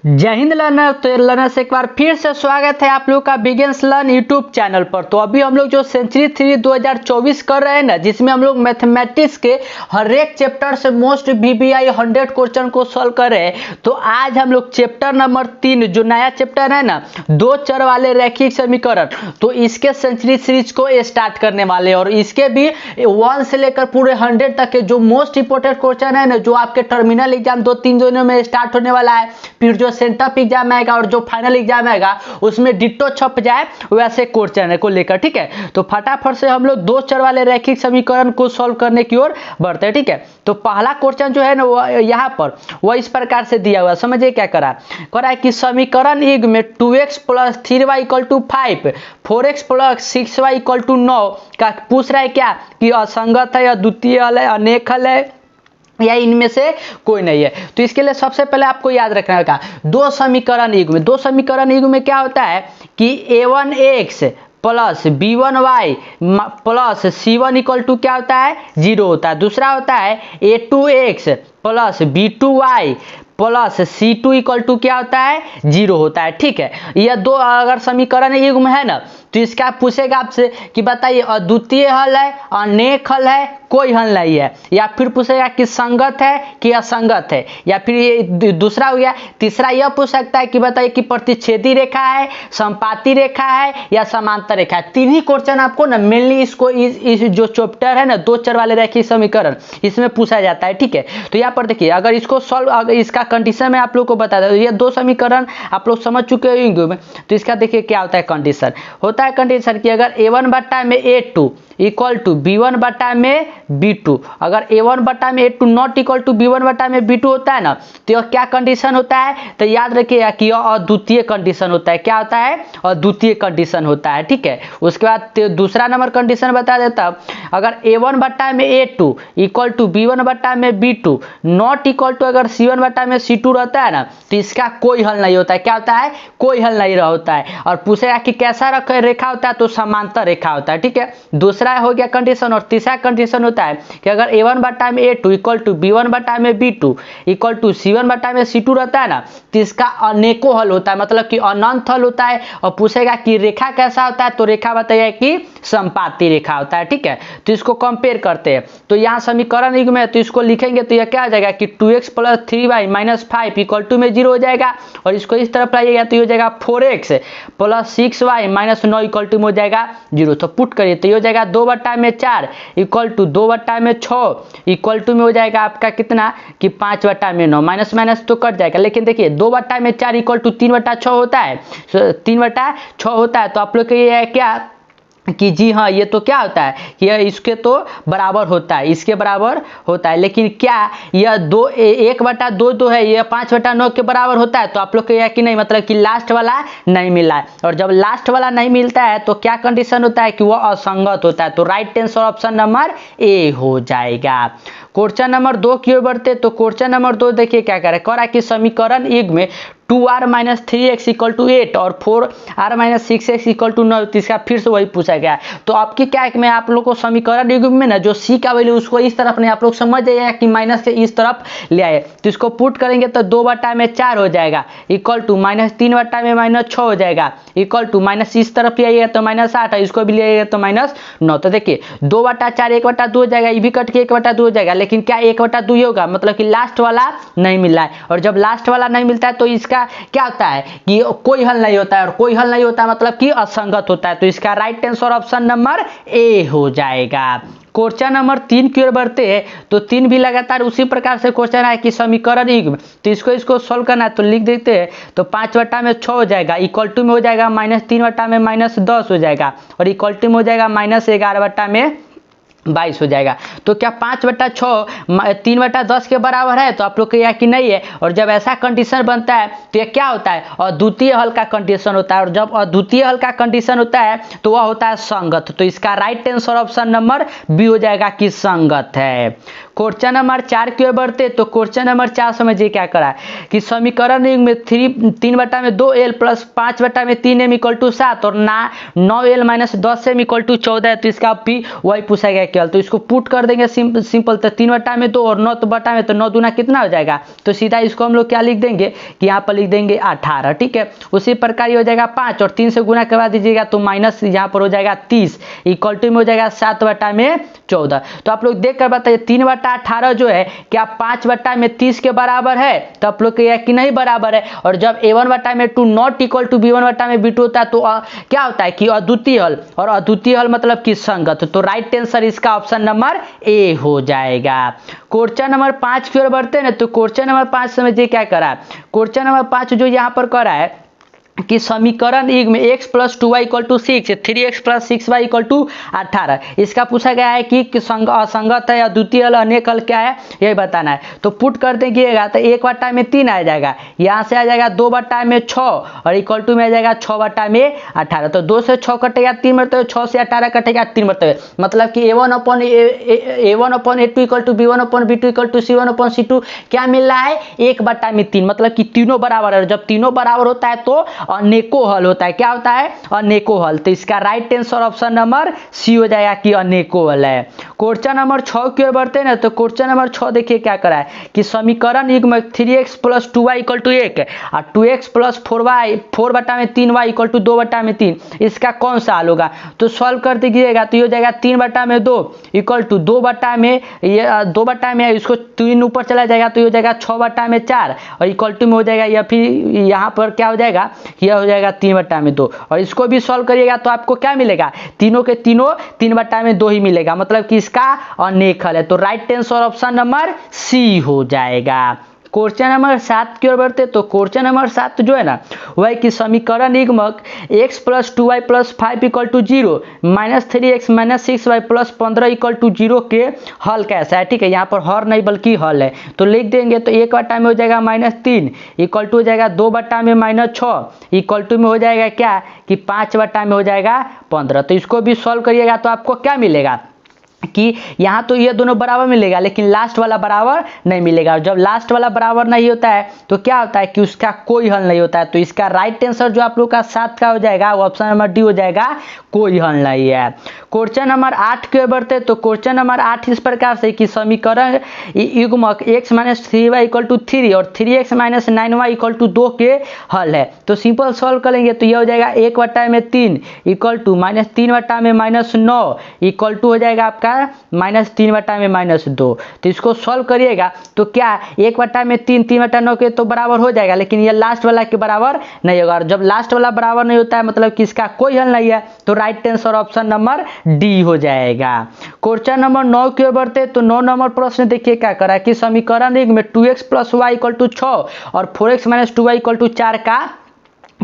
जय हिंद लर्नर। तो लर्नर से एक बार फिर से स्वागत है आप लोग का बिगिनर्स लर्न यूट्यूब चैनल पर। तो अभी हम लोग जो सेंचुरी 3 2024 कर रहे हैं ना, जिसमें हम लोग मैथमेटिक्स के हर एक चैप्टर से मोस्ट VBI 100 क्वेश्चन को सॉल्व कर रहे हैं। तो आज हम लोग चैप्टर नंबर 3 जो नया चैप्टर है ना, दो चर वाले रैखिक समीकरण, तो इसके सेंचुरी सीरीज को स्टार्ट करने वाले हैं। और इसके भी 1 से लेकर पूरे 100 तक के जो मोस्ट इंपोर्टेंट क्वेश्चन है ना, जो आपके टर्मिनल एग्जाम 2-3 दिनों में स्टार्ट होने वाला है, फिर जो सेंटअप एग्जाम आएगा और जो फाइनल एग्जाम आएगा उसमें डिट्टो छप जाए वैसे क्वेश्चन को लेकर। ठीक है, तो फटाफट से हम लोग दो चर वाले रैखिक समीकरण को सॉल्व करने की ओर बढ़ते हैं। ठीक है, तो पहला क्वेश्चन जो है ना, वो यहाँ पर वो इस प्रकार से दिया हुआ है। समझिए क्या करा है कि समीकरण युग्म में 2x + 3y = 5, 4x + 6y = 9 का पूछ रहा है क्या कि असंगत है, अद्वितीय हल है, अनेक हल है या इनमें से कोई नहीं है। तो इसके लिए सबसे पहले आपको याद रखना होगा दो समीकरण युग्म में क्या होता है कि a1x plus b1y plus c1 = क्या होता है 0 होता है। दूसरा होता है a2x plus b2y plus c2 = क्या होता है 0 होता है। ठीक है, यह दो अगर समीकरण युग्म है ना, तो इसका पूछेगा आपसे कि बताइए अद्वितीय हल है, अनेक हल है, कोई हल नहीं है, या फिर पूछेगा कि संगत है कि असंगत है, या फिर ये दूसरा हो गया। तीसरा यह पूछ सकता है कि बताइए कि प्रतिच्छेदी रेखा है, संपाती रेखा है या समांतर रेखा है। तीन ही क्वेश्चन आपको ना मेनली इसको इस जो चैप्टर है ना दो चर वाले रैखिक समीकरण, इसमें पूछा जाता है। ठीक है, तो यहाँ पर देखिए अगर इसको सॉल्व, अगर इसका कंडीशन मैं आप लोग को बता दूं, ये दो समीकरण आप लोग समझ चुके होंगे। तो इसका देखिए क्या होता है कंडीशन, होता है कंडीशन कि अगर a1/a2 = b1/b2, अगर a1/a2 not equal to b1/b2 होता है ना, तो यह क्या कंडीशन होता है, तो याद रखिएगा कि यह अद्वितीय कंडीशन होता है। क्या होता है, अद्वितीय कंडीशन होता है। ठीक है, उसके बाद दूसरा नंबर कंडीशन बता देता, अगर a1/a2 = b1/b2 not equal to अगर c1/c2 रहता है ना, तो इसका कोई हल नहीं होता है। क्या होता है, कोई हल नहीं होता है। और पूछेगा कि कैसा रेखा होता है, तो समांतर रेखा होता है। ठीक है, दूसरा हो गया कंडीशन। और तीसरा कंडीशन होता है कि अगर a1/a2 = b1/b2 = c1/c2 रहता है ना, तो इसका अनेकों हल होता है, मतलब कि अनंत हल होता है। और पूछेगा कि रेखा कैसा होता है, तो रेखा बताइए कि संपाती रेखा होता है। ठीक है, तो इसको कंपेयर करते हैं। तो यहाँ समीकरण युग्म है, तो इसको लिखेंगे तो यह क्या हो जाएगा कि 2x + 3y - 5 = में 0 हो जाएगा। और इसको इस तरफ लाइएगा तो ये हो जाएगा 4x + 6y - 9 = में हो जाएगा 0। तो पुट करिए तो ये हो जाएगा 2/4 = 2/6 = में हो जाएगा आपका कितना कि 5/9, माइनस माइनस तो कट जाएगा। लेकिन देखिए 2/4 = 3/6 होता है, 3/6 होता है। तो आप लोग के ये है क्या कि जी हाँ, ये तो क्या होता है कि यह इसके तो बराबर होता है, इसके बराबर होता है। लेकिन क्या यह 1/2 है, यह 5/9 के बराबर होता है। तो आप लोग को यह कि नहीं, मतलब कि लास्ट वाला नहीं मिला है। और जब लास्ट वाला नहीं मिलता है तो क्या कंडीशन होता है कि वह असंगत होता है। तो right answer option number A हो जाएगा। क्वेश्चन नंबर 2 की ओर बढ़ते। तो क्वेश्चन नंबर 2 देखिए क्या कह रहा है कि समीकरण युग्म में 2r - 3x = 8 और 4r - 6x = 9, इसका फिर से वही पूछा गया है। तो आपकी क्या है कि मैं आप लोग को समीकरण युग्म में ना जो सी का वैल्यू उसको इस तरफ नहीं, आप लोग समझ जाइएगा कि माइनस से इस तरफ ले आए। तो इसको पुट करेंगे तो 2/4 हो जाएगा = -3/6 हो जाएगा = इस तरफ ले आइएगा तो -8 है, इसको भी ले आइएगा तो -9। तो देखिए 2/4 1/2 हो जाएगा, ये भी कट के 1/2 हो जाएगा। लेकिन क्या 1/2 ही होगा, मतलब कि लास्ट वाला नहीं मिल रहा है। और जब लास्ट वाला नहीं मिलता है तो इसका क्या होता है कि कोई हल नहीं होता है। और कोई हल नहीं होता है मतलब कि असंगत होता है। तो इसका right answer option number A हो जाएगा। क्वेश्चन नंबर 3 की ओर बढ़ते हैं। तो 3 भी लगातार उसी प्रकार से क्वेश्चन है कि समीकरण युग्म, तो इसको सोल्व करना है। तो लिख देते हैं तो 5/6 हो जाएगा = में हो जाएगा -3/10 हो जाएगा और = में हो जाएगा -11/22 हो जाएगा। तो क्या 5/6 3/10 के बराबर है, तो आप लोग को यह कि नहीं है। और जब ऐसा कंडीशन बनता है तो यह क्या होता है, अद्वितीय हल का कंडीशन होता है। और जब अद्वितीय हल का कंडीशन होता है तो वह होता है संगत। तो इसका right answer option number B हो जाएगा कि संगत है। क्वेश्चन नंबर 4 की ओर बढ़ते तो क्वेश्चन नंबर 4 समझिए क्या करा है कि समीकरण में 3/2l plus 5/3m equal to 7 और 9l minus 10m equal to 14 है। तो इसका भी वही पूछा गया केवल, तो इसको पुट कर देंगे सिंपल। तो 3/2 और 9/2 तो 9 दूना कितना हो जाएगा, तो सीधा इसको हम लोग क्या लिख देंगे कि यहाँ पर लिख देंगे 18, ठीक है। उसी प्रकार ये हो जाएगा 5 और 3 से गुना करवा दीजिएगा तो माइनस यहाँ पर हो जाएगा 30 इक्वल टू में हो जाएगा 7/14। तो आप लोग देख कर बताइए 3/18 जो है क्या 5/30 के बराबर है, तो आप लोग कहिए कि नहीं बराबर है। और जब a1/2 not equal to b1/b2 होता है तो क्या होता है कि अद्वितीय हल, और अद्वितीय हल मतलब कि संगत। तो राइट आंसर इसका ऑप्शन नंबर ए हो जाएगा। क्वेश्चन नंबर 5 की ओर बढ़ते हैं ना, तो क्वेश्चन नंबर 5 समझिए क्या करा है। क्वेश्चन नंबर 5 जो यहाँ पर करा है कि समीकरण एक में x plus 2y equal to 6, 3x plus 6y equal to 18, इसका पूछा गया है कि असंगत है, अद्वितीय हल, अनेक हल क्या है यही बताना है। तो पुट कर देंगे तो 1/3 आ जाएगा, यहाँ से आ जाएगा 2/6 और इक्वल टू में आ जाएगा 6/18। तो 2 से 6 कटेगा 3 मरतबे, 6 से 18 कटेगा 3 मरतबे, मतलब कि a1/a2 equal to b1/b2 equal to c1/c2 क्या मिल रहा है 1/3, मतलब कि तीनों बराबर है। जब तीनों बराबर होता है तो अनेको हल होता है। क्या होता है, अनेको हल। तो इसका right answer option number C हो जाएगा कि अनेको हल है। क्वेश्चन नंबर 6 की ओर बढ़ते हैं ना, तो क्वेश्चन नंबर 6 देखिए क्या करा है कि समीकरण युग्म 3x plus 2y equal to 1 और 2x plus 4/3y equal to 2/3, इसका कौन सा हल होगा। तो सॉल्व कर दीजिएगा तो ये हो जाएगा 3/2 इक्वल टू 2/2 इसको 3 ऊपर चला जाएगा तो ये हो जाएगा 6/4 और इक्वल टू में हो जाएगा, या फिर यहाँ पर क्या हो जाएगा, यह हो जाएगा 3/2। और इसको भी सॉल्व करिएगा तो आपको क्या मिलेगा, तीनों के तीनों 3/2 ही मिलेगा, मतलब कि इसका अनेक हल है। तो right answer option number C हो जाएगा। क्वेश्चन नंबर 7 की ओर बढ़ते तो क्वेश्चन नंबर 7 जो है ना वह कि समीकरण युग्मक x plus 2y plus 5 equal to 0 minus 3x minus 6y plus 15 equal to 0 के हल कैसा है, ठीक है। यहाँ पर हर नहीं बल्कि हल है, तो लिख देंगे तो 1/में हो जाएगा -3 इक्वल टू हो जाएगा 2/में -6 इक्वल टू में हो जाएगा क्या कि 5/में हो जाएगा 15। तो इसको भी सॉल्व करिएगा तो आपको क्या मिलेगा कि यहाँ तो ये दोनों बराबर मिलेगा लेकिन लास्ट वाला बराबर नहीं मिलेगा। और जब लास्ट वाला बराबर नहीं होता है तो क्या होता है कि उसका कोई हल नहीं होता है। तो इसका राइट आंसर जो आप लोग का 7 का हो जाएगा वो ऑप्शन नंबर डी हो जाएगा, कोई हल नहीं है। क्वेश्चन नंबर 8 के बढ़ते तो क्वेश्चन नंबर 8 इस प्रकार से कि समीकरण युग्मक x minus 3y equal to 3 और 3x minus 9y equal to 2 के हल है। तो सिंपल सॉल्व करेंगे तो ये हो जाएगा 1/3 इक्वल टू -3/9 इक्वल टू हो जाएगा आपका -3/-2। तो इसको सॉल्व करिएगा तो क्या 1/3 3/9 के तो बराबर हो जाएगा, लेकिन ये लास्ट वाला के बराबर नहीं होगा। और जब लास्ट वाला बराबर नहीं होता है मतलब कि इसका कोई हल नहीं है, तो right answer option number D हो जाएगा। क्वेश्चन नंबर 9 की ओर बढ़ते तो 9 नंबर प्रश्न देखिए क्या करा है कि समीकरण में 2x plus Y equal to 6 और 4x minus 2y equal to 4 का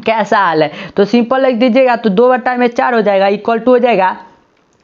कैसा हाल है। तो सिंपल लिख दीजिएगा तो 2/4 हो जाएगा इक्वल टू हो जाएगा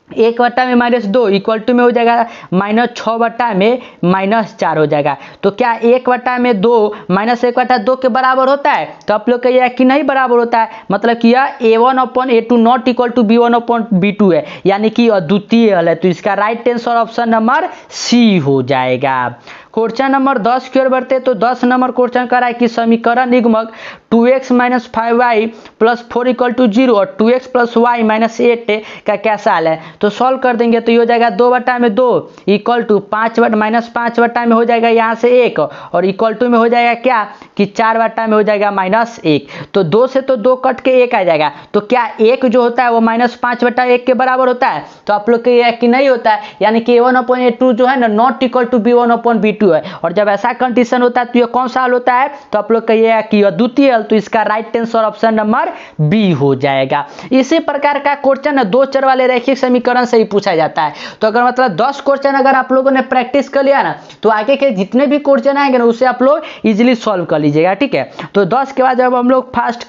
1/-2 इक्वल टू में हो जाएगा -6/-4 हो जाएगा। तो क्या 1/2 -1/2 के बराबर होता है, तो आप लोग कहिए कि नहीं बराबर होता है, मतलब कि यह a1/a2 not equal to b1/b2 है, यानी कि अद्वितीय हल है। तो इसका right answer option number C हो जाएगा। क्वेश्चन नंबर 10 की ओर बढ़ते तो 10 नंबर क्वेश्चन करा है कि समीकरण युग्मक 2x minus 5y plus 4 equal to 0 और 2x प्लस वाई माइनस 8 का कैसा हाल है। तो सॉल्व कर देंगे तो ये हो जाएगा 2/2 इक्वल टू -5/में हो जाएगा यहाँ से 1 और इक्वल टू में हो जाएगा क्या कि 4/में हो जाएगा -1। तो 2 से तो 2 कट के 1 आ जाएगा, तो क्या 1 जो होता है वो -5/1 के बराबर होता है, तो आप लोग कहिए कि नहीं होता है, यानी कि a1/a2 जो है ना नॉट इक्वल टू b1/b2 है। और जब ऐसा कंडीशन होता है तो ये कौन सा हल होता है, तो आप लोग कहिए कि अद्वितीय हल। तो इसका right answer option number B हो जाएगा। इसी प्रकार का क्वेश्चन है 2 चर वाले रैखिक समीकरण से ही पूछा जाता है। तो अगर मतलब 10 क्वेश्चन अगर आप लोगों ने प्रैक्टिस कर लिया ना तो आगे के जितने भी क्वेश्चन आएंगे ना उसे आप लोग इजीली सॉल्व कर लीजिएगा, ठीक है। तो 10 के बाद जब हम लोग फास्ट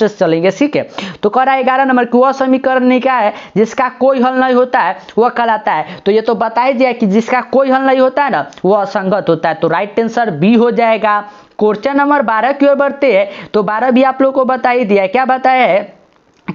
चलेंगे, ठीक है। तो कह रहा है 11 नंबर की वह समीकरण नहीं क्या है जिसका कोई हल नहीं होता है वह कहलाता है। तो ये तो बता ही दिया कि जिसका कोई हल नहीं होता है ना वह असंगत होता है। तो राइट आंसर बी हो जाएगा। क्वेश्चन नंबर 12 की ओर बढ़ते हैं तो 12 भी आप लोग को बता ही दिया, क्या बताया है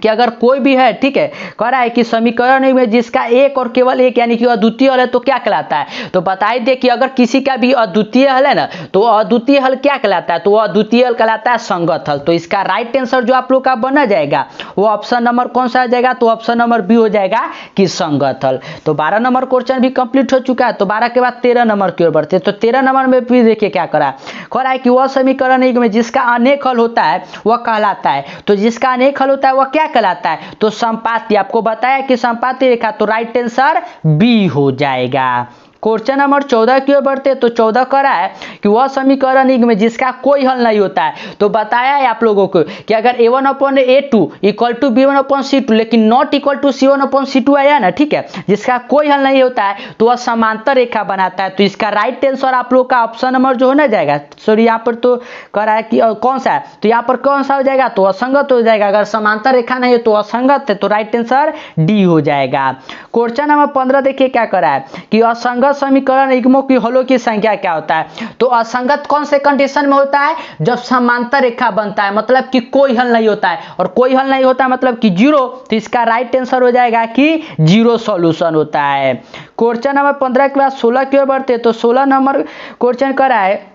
कि अगर कोई भी है, ठीक है, कह रहा है कि समीकरण में जिसका एक और केवल एक यानी कि अद्वितीय हल है तो क्या कहलाता है। तो बताइए देखिए, अगर किसी का भी अद्वितीय हल है ना तो अद्वितीय हल क्या कहलाता है, तो अद्वितीय हल कहलाता है संगत हल। तो इसका राइट आंसर जो आप लोग का बना जाएगा वो ऑप्शन नंबर कौन सा आ जाएगा, तो ऑप्शन नंबर बी हो जाएगा कि संगत हल। तो 12 नंबर क्वेश्चन भी कंप्लीट हो चुका है। तो 12 के बाद 13 नंबर की ओर बढ़ते हैं। तो 13 नंबर में भी देखिए क्या करा है कि वह समीकरण एक में जिसका अनेक हल होता है वह कहलाता है। तो जिसका अनेक हल होता है वह क्या कहलाता है, तो संपाती। आपको बताया कि संपाती रेखा, तो राइट आंसर बी हो जाएगा। क्वेश्चन नंबर 14 की ओर बढ़ते तो 14 कह रहा है कि वह समीकरण एक में जिसका कोई हल नहीं होता है। तो बताया है आप लोगों को कि अगर a1/a2 इक्वल टू b1/c2 लेकिन नॉट इक्वल टू c1/c2 आया ना, ठीक है, जिसका कोई हल नहीं होता है तो वह समांतर रेखा बनाता है। तो इसका राइट आंसर आप लोग का ऑप्शन नंबर जो होना जाएगा, सॉरी यहाँ पर तो कह रहा है कि कौन सा है, तो यहाँ पर कौन सा हो जाएगा, तो असंगत हो जाएगा। अगर समांतर रेखा नहीं है तो असंगत है, तो राइट आंसर डी हो जाएगा। क्वेश्चन नंबर 15 देखिए क्या कर रहा है कि असंगत समीकरण युग्मों की हलों की संख्या क्या होता है। तो असंगत कौन से कंडीशन में होता है, जब समांतर रेखा बनता है, मतलब कि कोई हल नहीं होता है, और कोई हल नहीं होता है मतलब कि जीरो। तो इसका राइट आंसर हो जाएगा कि जीरो सॉल्यूशन होता है। क्वेश्चन नंबर 15 के बाद 16 की ओर बढ़ते तो 16 नंबर क्वेश्चन कर रहा है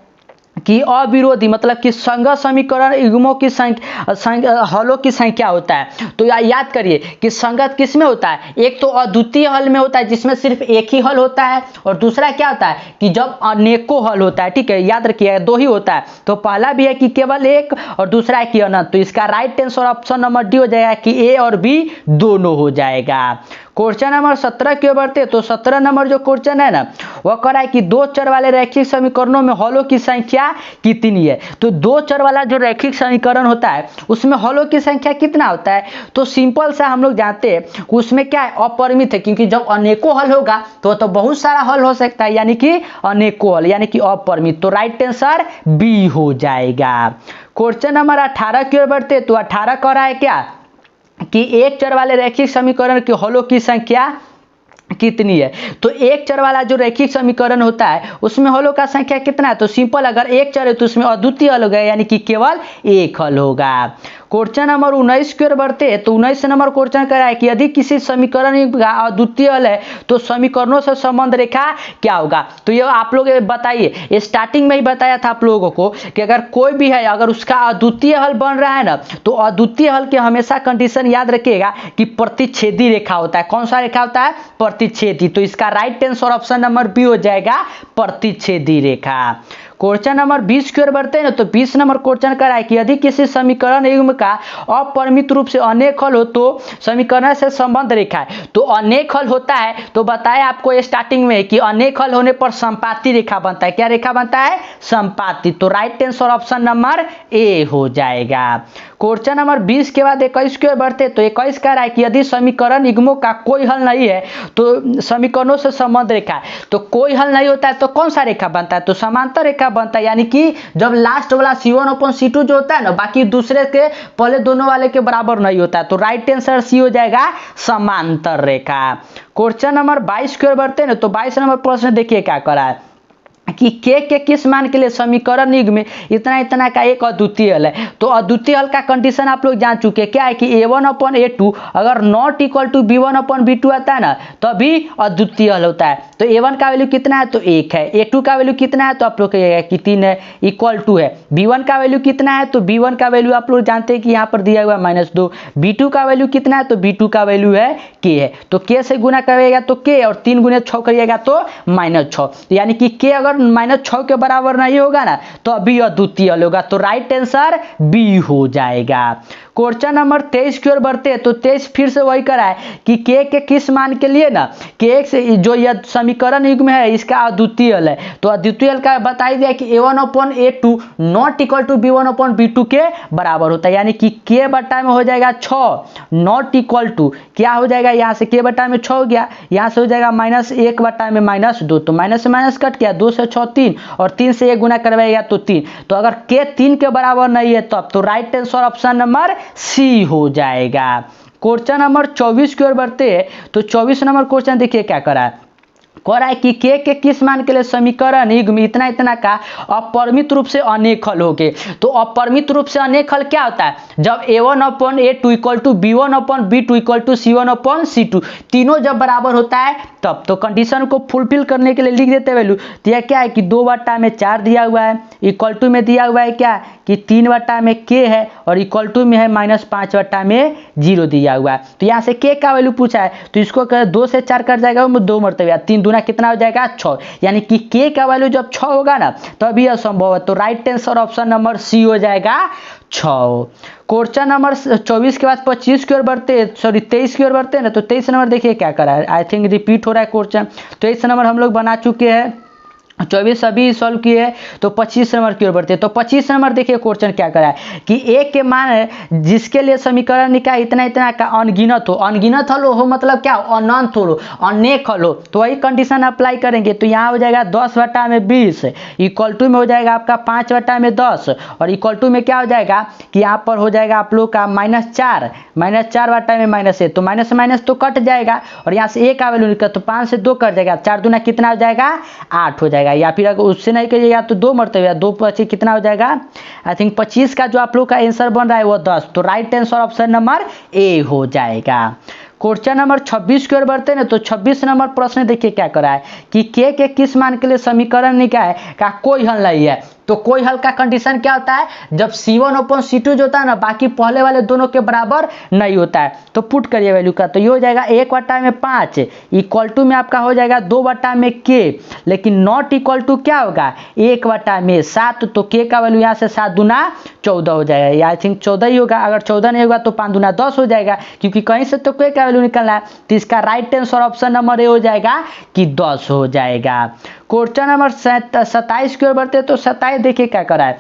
कि अविरोधी मतलब कि संगत समीकरण युग्मों की संख्या हलों की संख्या होता है। तो याद करिए कि संगत किस में होता है, एक तो अद्वितीय हल में होता है जिसमें सिर्फ एक ही हल होता है, और दूसरा क्या होता है कि जब अनेकों हल होता है, ठीक है, याद रखिए दो ही होता है। तो पहला भी है कि केवल एक और दूसरा है कि अनंत। तो इसका right answer option number D हो जाएगा कि ए और बी दोनों हो जाएगा। क्वेश्चन नंबर 17 की ओर बढ़ते तो 17 नंबर जो क्वेश्चन है ना वह कह रहा है कि दो चर वाले रैखिक समीकरणों में हलों की संख्या कितनी है। तो दो चर वाला जो रैखिक समीकरण होता है उसमें हलों की संख्या कितना होता है, तो सिंपल सा हम लोग जानते हैं उसमें क्या है, अपरिमित है, क्योंकि जब अनेकों हल होगा तो बहुत सारा हल हो सकता है, यानी कि अनेकों हल यानी कि अपरिमित। तो राइट आंसर बी हो जाएगा। क्वेश्चन नंबर 18 की ओर बढ़ते तो 18 कह रहा है क्या कि एक चर वाले रैखिक समीकरण के हलों की संख्या कितनी है। तो एक चर वाला जो रैखिक समीकरण होता है उसमें हलों का संख्या कितना है, तो सिंपल अगर एक चर है तो उसमें अद्वितीय हल होगा, यानी कि केवल एक हल होगा। क्वेश्चन नंबर 19 की ओर बढ़ते हैं तो 19 नंबर क्वेश्चन कर रहा है कि यदि किसी समीकरण का अद्वितीय हल है तो समीकरणों से संबंध रेखा क्या होगा। तो ये आप लोग बताइए, स्टार्टिंग में ही बताया था आप लोगों को कि अगर कोई भी है अगर उसका अद्वितीय हल बन रहा है ना तो अद्वितीय हल के हमेशा कंडीशन याद रखिएगा कि प्रतिच्छेदी रेखा होता है। कौन सा रेखा होता है, प्रतिच्छेदी। तो इसका right answer option number B हो जाएगा प्रतिच्छेदी रेखा। क्वेश्चन नंबर 20 की ओर बढ़ते हैं ना तो 20 नंबर क्वेश्चन कर रहा है कि यदि किसी समीकरण युग्म का अपरिमित रूप से अनेक हल हो तो समीकरण से संबंध रेखा है। तो अनेक हल होता है तो बताया आपको स्टार्टिंग में कि अनेक हल होने पर संपाती रेखा बनता है। क्या रेखा बनता है, संपाती। तो right answer option number A हो जाएगा। क्वेश्चन नंबर 20 के बाद 21 की ओर बढ़ते तो 21 कह रहा है कि यदि समीकरण युग्मों का कोई हल नहीं है तो समीकरणों से संबंध रेखा है। तो कोई हल नहीं होता है तो कौन सा रेखा बनता है, तो समांतर रेखा बनता है, यानी कि जब लास्ट वाला C1/C2 जो होता है ना बाकी दूसरे के पहले दोनों वाले के बराबर नहीं होता है। तो राइट आंसर सी हो जाएगा समांतर रेखा। क्वेश्चन नंबर 22 की ओर बढ़ते हैं ना तो 22 नंबर प्रश्न देखिए क्या करा है कि के किस मान के लिए समीकरण युग्म में इतना इतना का एक अद्वितीय हल है। तो अद्वितीय हल का कंडीशन आप लोग जान चुके हैं, क्या है कि a1/a2 अगर नॉट इक्वल टू b1/b2 आता है ना तभी अद्वितीय हल होता है। तो a1 का वैल्यू कितना है, तो 1 है। a2 का वैल्यू कितना है, तो आप लोग कहिएगा कि 3 है, इक्वल टू है। b1 का वैल्यू कितना है, तो b1 का वैल्यू आप लोग जानते हैं कि यहाँ पर दिया हुआ है -2। b2 का वैल्यू कितना है, तो b2 का वैल्यू है k है। तो k से गुना करिएगा तो k, और 3 गुने 6 करिएगा तो -6, यानी कि k अगर -6 के बराबर नहीं होगा ना तो अभी अद्वितीय हल होगा। तो राइट आंसर बी हो जाएगा। क्वेश्चन नंबर 23 की ओर बढ़ते हैं तो 23 फिर से वही करा है कि के किस मान के लिए ना के से जो यह समीकरण युग्म है इसका अद्वितीय हल है। तो अद्वितीय हल का बता दिया कि a1/a2 not equal to b1/b2 के बराबर होता है, यानी कि k बटा में हो जाएगा 6 नॉट इक्वल टू क्या हो जाएगा, यहाँ से k बटा में 6 हो गया, यहाँ से हो जाएगा -1 बटा में -2। तो माइनस से माइनस कट गया, 2 से 6 3, और 3 से 1 गुना करवाएगा तो 3। तो अगर k 3 के बराबर नहीं है तब तो right answer option number C हो जाएगा। क्वेश्चन नंबर 24 की ओर बढ़ते हैं तो 24 नंबर क्वेश्चन देखिए क्या करा है कह रहा है कि के किस मान के लिए समीकरण युग्म इतना इतना का अपरिमित रूप से अनेक हल हो गए। तो अपरिमित रूप से अनेक हल क्या होता है, जब a1/a2 equal to b1/b2 equal to c1/c2 तीनों जब बराबर होता है तब। तो कंडीशन को फुलफिल करने के लिए लिख देते हैं वैल्यू। तो यह क्या है कि 2/4 दिया हुआ है, इक्वल टू में दिया हुआ है क्या कि 3/k है, और इक्वल टू में है -5/0 दिया हुआ है। तो यहाँ से k का वैल्यू पूछा है, तो इसको 2 से 4 कट जाएगा, 2 मरतबा 3 दूना कितना हो जाएगा 6, यानी कि k का वैल्यू जब 6 होगा ना तभी यह संभव है। तो right answer option number C हो जाएगा 6। क्वेश्चन नंबर 24 के बाद 25 की ओर बढ़ते, सॉरी 23 की ओर बढ़ते हैं ना। तो 23 नंबर देखिए क्या करा है, आई थिंक रिपीट हो रहा है क्वेश्चन। 23 नंबर हम लोग बना चुके हैं, 24 अभी सॉल्व किए, तो 25 नंबर की ओर बढ़ते हैं। तो 25 नंबर देखिए क्वेश्चन क्या करा है कि एक के मान जिसके लिए समीकरण निकाय इतना इतना का अनगिनत हो, अनगिनत हल हो मतलब क्या अनंत हो, अनेक हल हो, तो वही कंडीशन अप्लाई करेंगे। तो यहाँ हो जाएगा 10/20 इक्वल टू में हो जाएगा आपका 5/10, और इक्वल टू में क्या हो जाएगा कि यहाँ पर हो जाएगा आप लोग का -4 -4/-1, तो माइनस माइनस तो कट जाएगा, और यहाँ से एक का वैल्यू निकल तो 5 से 2 कट जाएगा, 4 दूना कितना हो जाएगा 8 हो जाएगा। या फिर अगर उससे नहीं करिएगा तो 2 मरतबा 2 25 कितना हो जाएगा, आई थिंक 25 का जो आप लोग का आंसर बन रहा है वो 10। तो right answer option number A हो जाएगा। क्वेश्चन नंबर 26 की ओर बढ़ते हैं ना। तो 26 नंबर प्रश्न देखिए क्या करा है कि के किस मान के लिए समीकरण निकाय का कोई हल नहीं है। तो कोई हल का कंडीशन क्या होता है, जब c1/c2 जो होता है ना बाकी पहले वाले दोनों के बराबर नहीं होता है। तो पुट करिए वैल्यू का, तो ये हो जाएगा 1/5 इक्वल टू में आपका हो जाएगा 2/k, लेकिन नॉट इक्वल टू क्या होगा 1/7। तो k का वैल्यू यहाँ से 7 दूना 14 हो जाएगा, आई थिंक 14 ही होगा। अगर 14 नहीं होगा तो 5 दूना 10 हो जाएगा, क्योंकि कहीं से तो k का वैल्यू निकलना है। तो इसका right answer option number A हो जाएगा कि 10 हो जाएगा। क्वेश्चन नंबर 27 की ओर बढ़ते हैं। तो 27 देखिए क्या करा है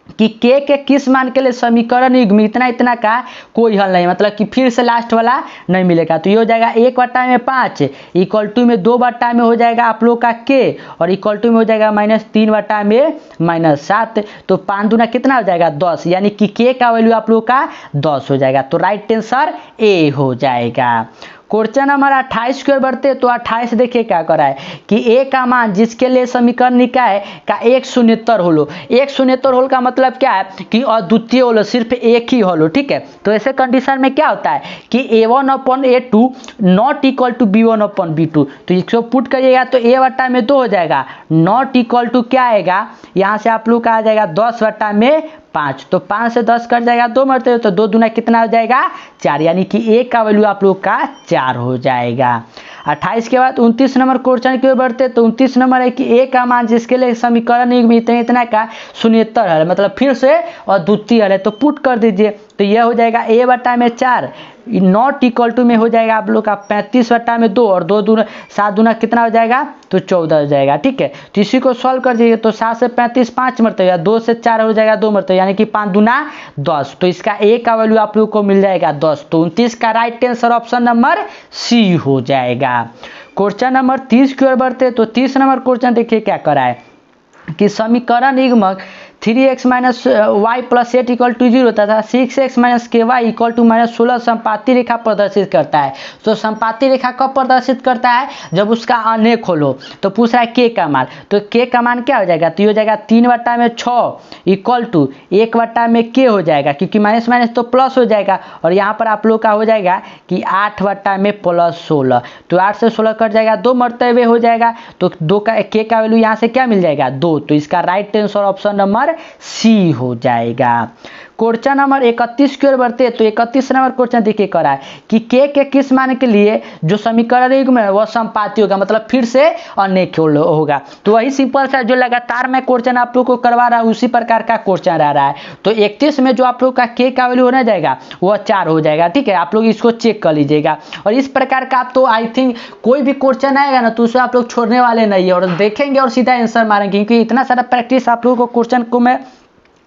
कि के किस मान के लिए समीकरण युग्म इतना इतना का कोई हल नहीं, मतलब कि फिर से लास्ट वाला नहीं मिलेगा। तो ये हो जाएगा 1/5 इक्वल टू में 2 में हो जाएगा आप लोग का k, और इक्वल टू में हो जाएगा -3/-7। तो 5 दूना कितना हो जाएगा 10, यानी कि k का वैल्यू आप लोग का 10 हो जाएगा। तो राइट आंसर ए हो जाएगा। क्वेश्चन नंबर 28 की ओर बढ़ते हैं। तो 28 देखिए क्या करा है कि ए का मान जिसके लिए समीकरण निकाय का एक शून्येतर होल हो। एक शून्येतर होल का मतलब क्या है कि अद्वितीय होल, सिर्फ एक ही होल हो, ठीक है। तो ऐसे कंडीशन में क्या होता है कि a1/a2 not equal to b1/b2। तो इसको पुट करिएगा तो a/2 हो जाएगा, नॉट इक्वल टू क्या आएगा यहाँ से आप लोग का आ जाएगा 10/5। तो 5 से 10 कट जाएगा 2 मरते, तो 2 दूना कितना हो जाएगा 4, यानी कि a का वैल्यू आप लोग का 4 हो जाएगा। 28 के बाद 29 नंबर क्वेश्चन की ओर बढ़ते। तो 29 नंबर है कि a का मान जिसके लिए समीकरण युग्म इतना इतना का शून्येतर है, मतलब फिर से अद्वितीय है, तो पुट कर दीजिए। तो यह हो जाएगा a/4 नॉट इक्वल टू में हो जाएगा आप लोग का 35/2, और 2 दूना 7 दूना कितना हो जाएगा तो 14 हो जाएगा, ठीक है। तो इसी को सॉल्व कर दीजिए। तो 7 से 35 5 मरतबा, 2 से 4 हो जाएगा 2 मरतबा, यानी कि 5 दूना 10। तो इसका a का वैल्यू आप लोग को मिल जाएगा 10। तो 29 का right answer option number C हो जाएगा। क्वेश्चन नंबर 30 की ओर बढ़ते। तो 30 नंबर क्वेश्चन देखिए क्या करा है कि समीकरण युग्मक 3x - y + 8 = 0 तथा 6x - ky = -16 संपाती रेखा प्रदर्शित करता है। तो संपाती रेखा कब प्रदर्शित करता है, जब उसका अनेक होल हो। तो पूछ रहा है k का मान, तो k का मान क्या हो जाएगा, तो ये हो जाएगा 3/6 इक्वल टू 1/k हो जाएगा, क्योंकि माइनस माइनस तो प्लस हो जाएगा, और यहाँ पर आप लोग का हो जाएगा कि 8/+16। तो 8 से 16 कट जाएगा, 2 मरतबे हो जाएगा। तो 2 का k का वैल्यू यहाँ से क्या मिल जाएगा 2। तो इसका right answer option number C हो जाएगा। क्वेश्चन नंबर 31 की ओर बढ़ते। तो 31 नंबर क्वेश्चन देखिए करा है कि के किस मान के लिए जो समीकरण युग्म है वह संपाती होगा, मतलब फिर से अनेक होगा। तो वही सिंपल सा जो लगातार मैं क्वेश्चन आप लोग को करवा रहा हूँ उसी प्रकार का क्वेश्चन रह रहा है। तो 31 में जो आप लोग का के का वैल्यू होना जाएगा वह 4 हो जाएगा, ठीक है। आप लोग इसको चेक कर लीजिएगा, और इस प्रकार का आप तो आई थिंक कोई भी क्वेश्चन आएगा ना तो उसे आप लोग छोड़ने वाले नहीं है, और देखेंगे और सीधा आंसर मारेंगे, क्योंकि इतना सारा प्रैक्टिस आप लोगों को क्वेश्चन को मैं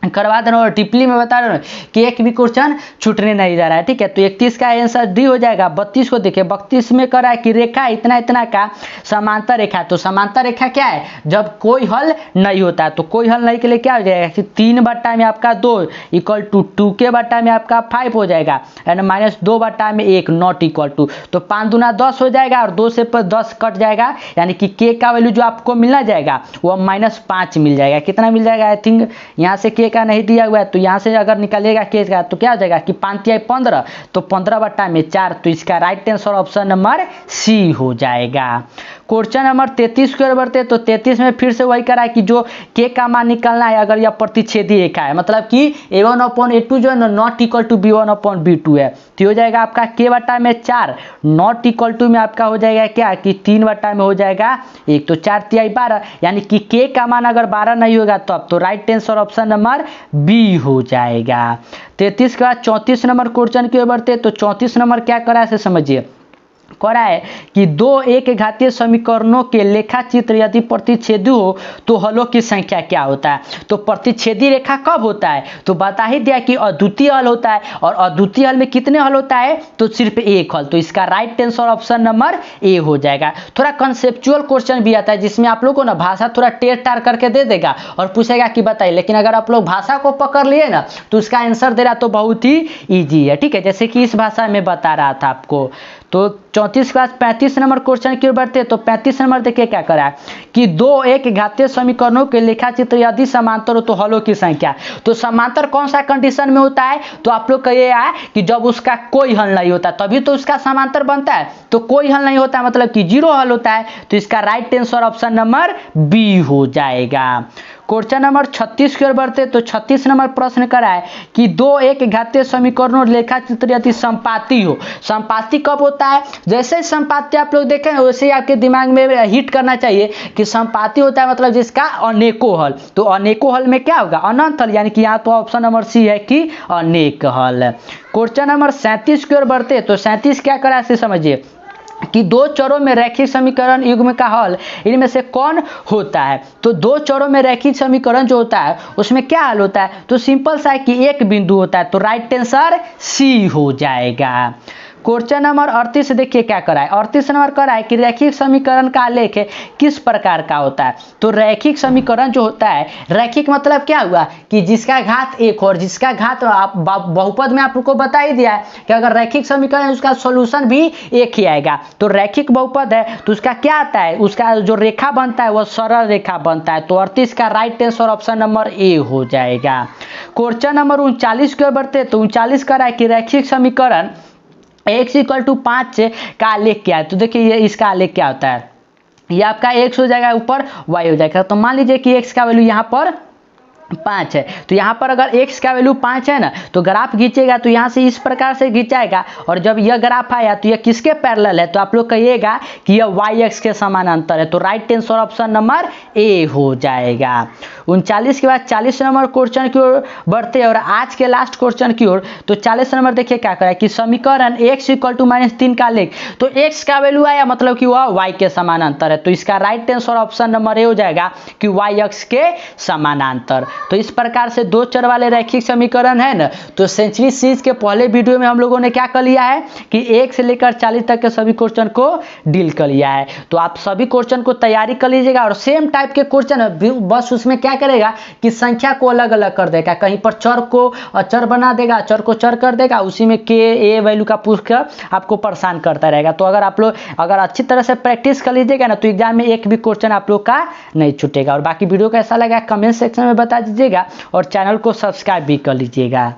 करवा देना और टिप्पणी में बता रहे कि एक भी क्वेश्चन छूटने नहीं जा रहा है। ठीक है, तो 31 का आंसर डी हो जाएगा। 32 को देखिए, 32 में कर रहा है कि रेखा इतना इतना का समांतर रेखा। तो समांतर रेखा क्या है, जब कोई हल नहीं होता है। तो कोई हल नहीं के लिए क्या हो जाएगा कि 3 बट्टा में आपका 2 इक्वल टू 2 के बट्टा में आपका 5 हो जाएगा एंड -2 बट्टा में 1 नॉट इक्वल टू। तो 5 दूना 10 हो जाएगा और 2 से 10 कट जाएगा, यानी कि के का वैल्यू जो आपको मिलना जाएगा वो -5 मिल जाएगा। कितना मिल जाएगा, आई थिंक यहाँ से के का नहीं दिया हुआ है, तो यहाँ से अगर निकलेगा के का तो क्या हो जाएगा कि 5 या 15, तो 15 बट्टा में 4। तो इसका right answer option number C हो जाएगा। क्वेश्चन नंबर 33 की ओर बढ़ते, तो 33 में फिर से वही करा है कि जो के का मान निकालना है अगर यह प्रतिच्छेदी रेखा है, मतलब कि a1/a2 जो है नॉट इक्वल टू b1/b2 है, तो हो जाएगा आपका के बट्टा में 4 नॉट इक्वल टू में आपका हो जाएगा क्या कि 3 बट्टा में हो जाएगा 1। तो 4 तिहाई 12, यानी कि के का मान अगर 12 नहीं होगा तो अब तो right answer option number B हो जाएगा। 33 के बाद 34 नंबर क्वेश्चन की ओर बढ़ते, तो 34 नंबर क्या करा है समझिए, करा है कि 2 एक घातीय समीकरणों के लेखा चित्र यदि प्रतिच्छेदी हो तो हलों की संख्या क्या होता है। तो प्रतिच्छेदी रेखा कब होता है, तो बता ही दिया कि अद्वितीय हल होता है, और अद्वितीय हल में कितने हल होता है, तो सिर्फ एक हल। तो इसका right answer option number A हो जाएगा। थोड़ा कंसेप्चुअल क्वेश्चन भी आता है जिसमें आप लोग को ना भाषा थोड़ा टेढ़ टार करके दे देगा और पूछेगा कि बताइए, लेकिन अगर आप लोग भाषा को पकड़ लिए ना तो उसका आंसर दे रहा तो बहुत ही ईजी है। ठीक है, जैसे कि इस भाषा में बता रहा था आपको। तो 34 के बाद 35 नंबर क्वेश्चन की ओर बढ़ते, तो 35 नंबर देखिए क्या करा है कि 2 एक घातीय समीकरणों के लेखा चित्र यदि समांतर हो तो हलों की संख्या। तो समांतर कौन सा कंडीशन में होता है, तो आप लोग कहिए कि जब उसका कोई हल नहीं होता तभी तो उसका समांतर बनता है। तो कोई हल नहीं होता मतलब कि 0 हल होता है, तो इसका right answer option number B हो जाएगा। क्वेश्चन नंबर 36 की ओर बढ़ते, तो 36 नंबर प्रश्न करा है कि 2 एक घातीय समीकरणों लेखा चित्र यदि संपाती हो। संपाती कब होता है, जैसे संपाती आप लोग देखें वैसे ही आपके दिमाग में हिट करना चाहिए कि संपाती होता है मतलब जिसका अनेकों हल। तो अनेकों हल में क्या होगा, अनंत हल, यानी कि यहाँ तो ऑप्शन नंबर सी है कि अनेक हल। क्वेश्चन नंबर 37 की ओर बढ़ते, तो 37 क्या करा है समझिए कि 2 चरों में रैखिक समीकरण युग्म का हल इनमें से कौन होता है। तो 2 चरों में रैखिक समीकरण जो होता है उसमें क्या हल होता है, तो सिंपल सा है कि एक बिंदु होता है। तो राइट आंसर सी हो जाएगा। क्वेश्चन नंबर 38 देखिए क्या करा है, 38 नंबर करा है कि रैखिक समीकरण का आलेख किस प्रकार का होता है। तो रैखिक समीकरण जो होता है, रैखिक मतलब क्या हुआ कि जिसका घात एक और जिसका घात आप बहुपद में आपको बता ही दिया है कि अगर रैखिक समीकरण है उसका सॉल्यूशन भी एक ही आएगा। तो रैखिक बहुपद है तो उसका क्या आता है, उसका जो रेखा बनता है वह सरल रेखा बनता है। तो 38 का right answer option number A हो जाएगा। क्वेश्चन नंबर 39 की ओर बढ़ते, तो 39 करा है कि रैखिक समीकरण x = 5 का आलेख क्या है। तो देखिए ये इसका आलेख क्या होता है, ये आपका x हो जाएगा ऊपर y हो जाएगा। तो मान लीजिए कि x का वैल्यू यहाँ पर 5 है, तो यहाँ पर अगर x का वैल्यू 5 है ना तो ग्राफ खींचेगा तो यहाँ से इस प्रकार से खींचाएगा, और जब यह ग्राफ आया तो यह किसके पैरेलल है, तो आप लोग कहिएगा कि यह y के समानांतर है। तो right answer option number A हो जाएगा। 39 के बाद 40 नंबर क्वेश्चन की ओर बढ़ते और आज के लास्ट क्वेश्चन की ओर, तो 40 नंबर देखिए क्या करा है कि समीकरण x = -3 का आलेख। तो x का वैल्यू आया मतलब कि वह y के समानांतर है। तो इसका right answer option number A हो जाएगा कि y अक्ष के समानांतर। तो इस प्रकार से 2 चर वाले रैखिक समीकरण है ना। तो सेंचुरी सीरीज के पहले वीडियो में हम लोगों ने क्या कर लिया है कि 1 से लेकर 40 तक के सभी क्वेश्चन को डील कर लिया है। तो आप सभी क्वेश्चन को तैयारी कर लीजिएगा, और सेम टाइप के क्वेश्चन बस उसमें क्या करेगा कि संख्या को अलग अलग कर देगा, कहीं पर चर को अचर बना देगा, चर को चर कर देगा, उसी में के ए वैल्यू का पूछ कर आपको परेशान करता रहेगा। तो अगर आप लोग अगर अच्छी तरह से प्रैक्टिस कर लीजिएगा ना तो एग्जाम में एक भी क्वेश्चन आप लोग का नहीं छूटेगा। और बाकी वीडियो कैसा लगा कमेंट सेक्शन में बता दीजिएगा, और चैनल को सब्सक्राइब भी कर लीजिएगा।